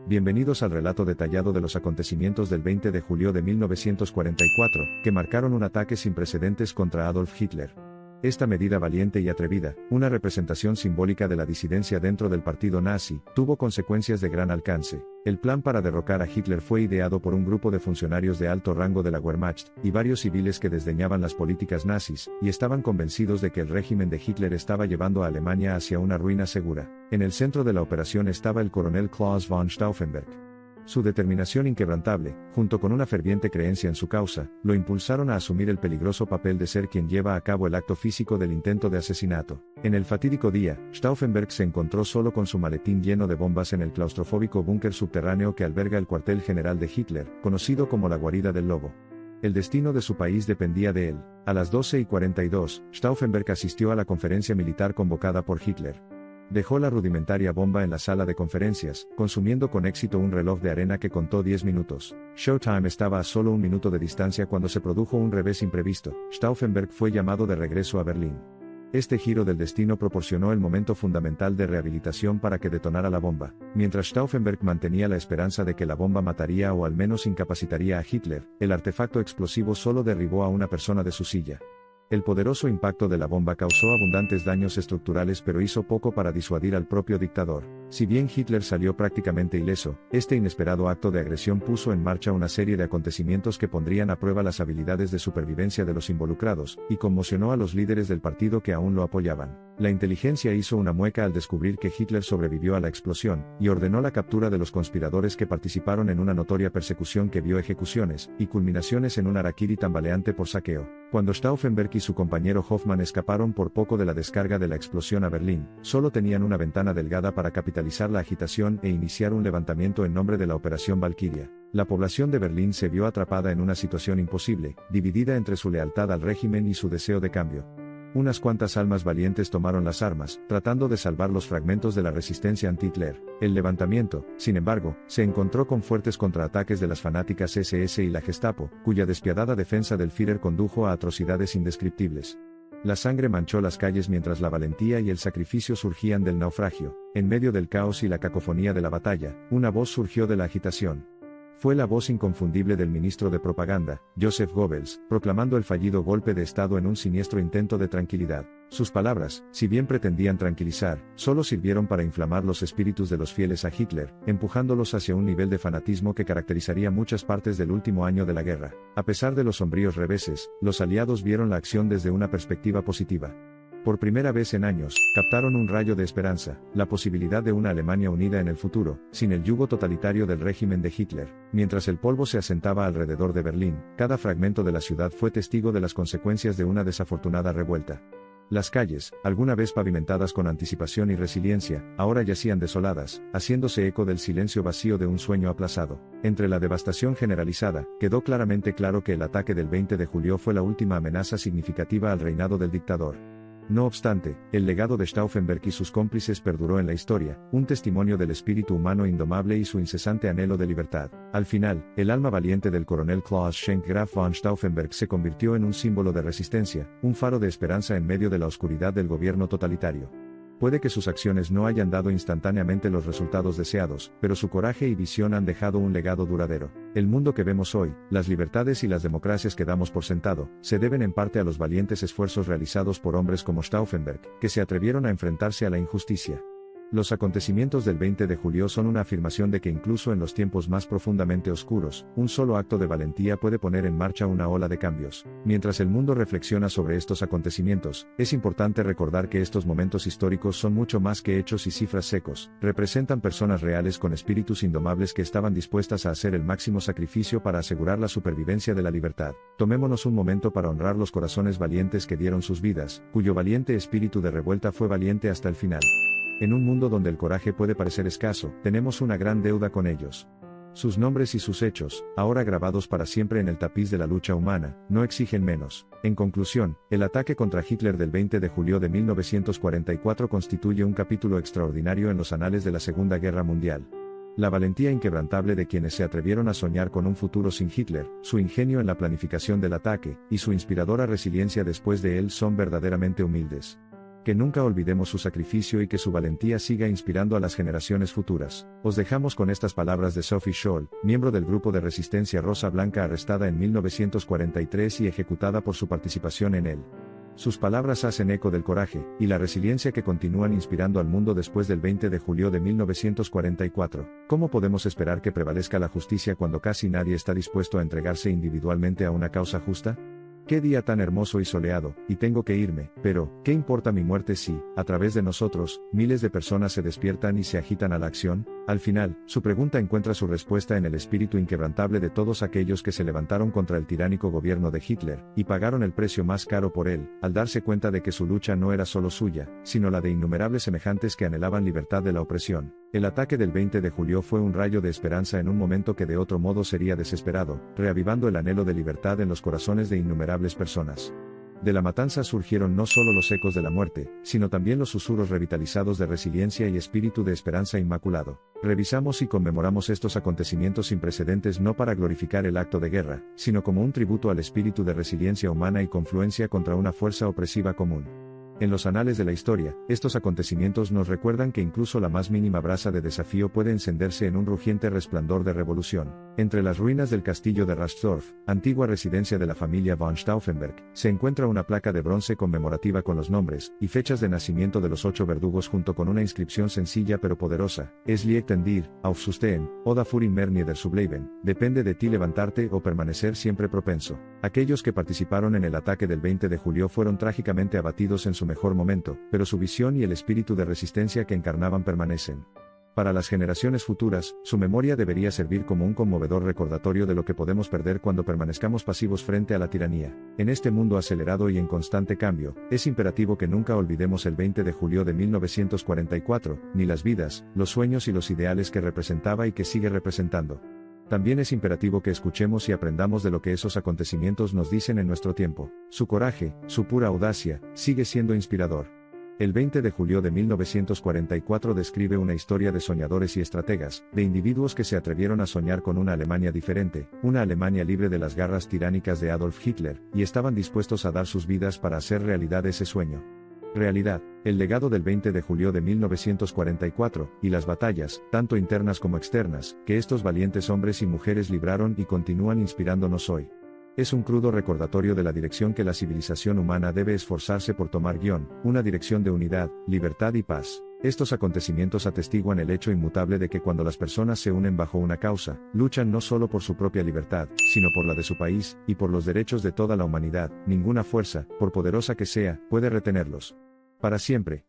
Bienvenidos al relato detallado de los acontecimientos del 20 de julio de 1944, que marcaron un ataque sin precedentes contra Adolf Hitler. Esta medida valiente y atrevida, una representación simbólica de la disidencia dentro del partido nazi, tuvo consecuencias de gran alcance. El plan para derrocar a Hitler fue ideado por un grupo de funcionarios de alto rango de la Wehrmacht, y varios civiles que desdeñaban las políticas nazis, y estaban convencidos de que el régimen de Hitler estaba llevando a Alemania hacia una ruina segura. En el centro de la operación estaba el coronel Klaus von Stauffenberg. Su determinación inquebrantable, junto con una ferviente creencia en su causa, lo impulsaron a asumir el peligroso papel de ser quien lleva a cabo el acto físico del intento de asesinato. En el fatídico día, Stauffenberg se encontró solo con su maletín lleno de bombas en el claustrofóbico búnker subterráneo que alberga el cuartel general de Hitler, conocido como la guarida del lobo. El destino de su país dependía de él. A las 12:42, Stauffenberg asistió a la conferencia militar convocada por Hitler. Dejó la rudimentaria bomba en la sala de conferencias, consumiendo con éxito un reloj de arena que contó 10 minutos. Showtime estaba a solo un minuto de distancia cuando se produjo un revés imprevisto. Stauffenberg fue llamado de regreso a Berlín. Este giro del destino proporcionó el momento fundamental de rehabilitación para que detonara la bomba. Mientras Stauffenberg mantenía la esperanza de que la bomba mataría o al menos incapacitaría a Hitler, el artefacto explosivo solo derribó a una persona de su silla. El poderoso impacto de la bomba causó abundantes daños estructurales pero hizo poco para disuadir al propio dictador. Si bien Hitler salió prácticamente ileso, este inesperado acto de agresión puso en marcha una serie de acontecimientos que pondrían a prueba las habilidades de supervivencia de los involucrados, y conmocionó a los líderes del partido que aún lo apoyaban. La inteligencia hizo una mueca al descubrir que Hitler sobrevivió a la explosión, y ordenó la captura de los conspiradores que participaron en una notoria persecución que vio ejecuciones, y culminaciones en un harakiri tambaleante por saqueo. Cuando Stauffenberg y su compañero Hoffmann escaparon por poco de la descarga de la explosión a Berlín, solo tenían una ventana delgada para capitalizar la agitación e iniciar un levantamiento en nombre de la Operación Valkyria. La población de Berlín se vio atrapada en una situación imposible, dividida entre su lealtad al régimen y su deseo de cambio. Unas cuantas almas valientes tomaron las armas, tratando de salvar los fragmentos de la resistencia anti-Hitler. El levantamiento, sin embargo, se encontró con fuertes contraataques de las fanáticas SS y la Gestapo, cuya despiadada defensa del Führer condujo a atrocidades indescriptibles. La sangre manchó las calles mientras la valentía y el sacrificio surgían del naufragio. En medio del caos y la cacofonía de la batalla, una voz surgió de la agitación. Fue la voz inconfundible del ministro de propaganda, Joseph Goebbels, proclamando el fallido golpe de Estado en un siniestro intento de tranquilidad. Sus palabras, si bien pretendían tranquilizar, solo sirvieron para inflamar los espíritus de los fieles a Hitler, empujándolos hacia un nivel de fanatismo que caracterizaría muchas partes del último año de la guerra. A pesar de los sombríos reveses, los aliados vieron la acción desde una perspectiva positiva. Por primera vez en años, captaron un rayo de esperanza, la posibilidad de una Alemania unida en el futuro, sin el yugo totalitario del régimen de Hitler. Mientras el polvo se asentaba alrededor de Berlín, cada fragmento de la ciudad fue testigo de las consecuencias de una desafortunada revuelta. Las calles, alguna vez pavimentadas con anticipación y resiliencia, ahora yacían desoladas, haciéndose eco del silencio vacío de un sueño aplazado. Entre la devastación generalizada, quedó claramente claro que el ataque del 20 de julio fue la última amenaza significativa al reinado del dictador. No obstante, el legado de Stauffenberg y sus cómplices perduró en la historia, un testimonio del espíritu humano indomable y su incesante anhelo de libertad. Al final, el alma valiente del coronel Klaus Schenk Graf von Stauffenberg se convirtió en un símbolo de resistencia, un faro de esperanza en medio de la oscuridad del gobierno totalitario. Puede que sus acciones no hayan dado instantáneamente los resultados deseados, pero su coraje y visión han dejado un legado duradero. El mundo que vemos hoy, las libertades y las democracias que damos por sentado, se deben en parte a los valientes esfuerzos realizados por hombres como Stauffenberg, que se atrevieron a enfrentarse a la injusticia. Los acontecimientos del 20 de julio son una afirmación de que incluso en los tiempos más profundamente oscuros, un solo acto de valentía puede poner en marcha una ola de cambios. Mientras el mundo reflexiona sobre estos acontecimientos, es importante recordar que estos momentos históricos son mucho más que hechos y cifras secos, representan personas reales con espíritus indomables que estaban dispuestas a hacer el máximo sacrificio para asegurar la supervivencia de la libertad. Tomémonos un momento para honrar los corazones valientes que dieron sus vidas, cuyo valiente espíritu de revuelta fue valiente hasta el final. En un mundo donde el coraje puede parecer escaso, tenemos una gran deuda con ellos. Sus nombres y sus hechos, ahora grabados para siempre en el tapiz de la lucha humana, no exigen menos. En conclusión, el ataque contra Hitler del 20 de julio de 1944 constituye un capítulo extraordinario en los anales de la Segunda Guerra Mundial. La valentía inquebrantable de quienes se atrevieron a soñar con un futuro sin Hitler, su ingenio en la planificación del ataque, y su inspiradora resiliencia después de él son verdaderamente humildes. Que nunca olvidemos su sacrificio y que su valentía siga inspirando a las generaciones futuras. Os dejamos con estas palabras de Sophie Scholl, miembro del grupo de resistencia Rosa Blanca arrestada en 1943 y ejecutada por su participación en él. Sus palabras hacen eco del coraje y la resiliencia que continúan inspirando al mundo después del 20 de julio de 1944. ¿Cómo podemos esperar que prevalezca la justicia cuando casi nadie está dispuesto a entregarse individualmente a una causa justa? Qué día tan hermoso y soleado, y tengo que irme, pero, ¿qué importa mi muerte si, a través de nosotros, miles de personas se despiertan y se agitan a la acción? Al final, su pregunta encuentra su respuesta en el espíritu inquebrantable de todos aquellos que se levantaron contra el tiránico gobierno de Hitler, y pagaron el precio más caro por él, al darse cuenta de que su lucha no era solo suya, sino la de innumerables semejantes que anhelaban libertad de la opresión. El ataque del 20 de julio fue un rayo de esperanza en un momento que de otro modo sería desesperado, reavivando el anhelo de libertad en los corazones de innumerables personas. De la matanza surgieron no solo los ecos de la muerte, sino también los susurros revitalizados de resiliencia y espíritu de esperanza inmaculado. Revisamos y conmemoramos estos acontecimientos sin precedentes no para glorificar el acto de guerra, sino como un tributo al espíritu de resiliencia humana y confluencia contra una fuerza opresiva común. En los anales de la historia, estos acontecimientos nos recuerdan que incluso la más mínima brasa de desafío puede encenderse en un rugiente resplandor de revolución. Entre las ruinas del castillo de Rastorf, antigua residencia de la familia von Stauffenberg, se encuentra una placa de bronce conmemorativa con los nombres y fechas de nacimiento de los 8 verdugos junto con una inscripción sencilla pero poderosa: Es liegt dir, aufzustehen, oder für immer niederzubleiben, depende de ti levantarte o permanecer siempre propenso. Aquellos que participaron en el ataque del 20 de julio fueron trágicamente abatidos en su mejor momento, pero su visión y el espíritu de resistencia que encarnaban permanecen. Para las generaciones futuras, su memoria debería servir como un conmovedor recordatorio de lo que podemos perder cuando permanezcamos pasivos frente a la tiranía. En este mundo acelerado y en constante cambio, es imperativo que nunca olvidemos el 20 de julio de 1944, ni las vidas, los sueños y los ideales que representaba y que sigue representando. También es imperativo que escuchemos y aprendamos de lo que esos acontecimientos nos dicen en nuestro tiempo. Su coraje, su pura audacia, sigue siendo inspirador. El 20 de julio de 1944 describe una historia de soñadores y estrategas, de individuos que se atrevieron a soñar con una Alemania diferente, una Alemania libre de las garras tiránicas de Adolf Hitler, y estaban dispuestos a dar sus vidas para hacer realidad ese sueño. Realidad, el legado del 20 de julio de 1944, y las batallas, tanto internas como externas, que estos valientes hombres y mujeres libraron y continúan inspirándonos hoy. Es un crudo recordatorio de la dirección que la civilización humana debe esforzarse por tomar, una dirección de unidad, libertad y paz. Estos acontecimientos atestiguan el hecho inmutable de que cuando las personas se unen bajo una causa, luchan no solo por su propia libertad, sino por la de su país, y por los derechos de toda la humanidad. Ninguna fuerza, por poderosa que sea, puede retenerlos. Para siempre.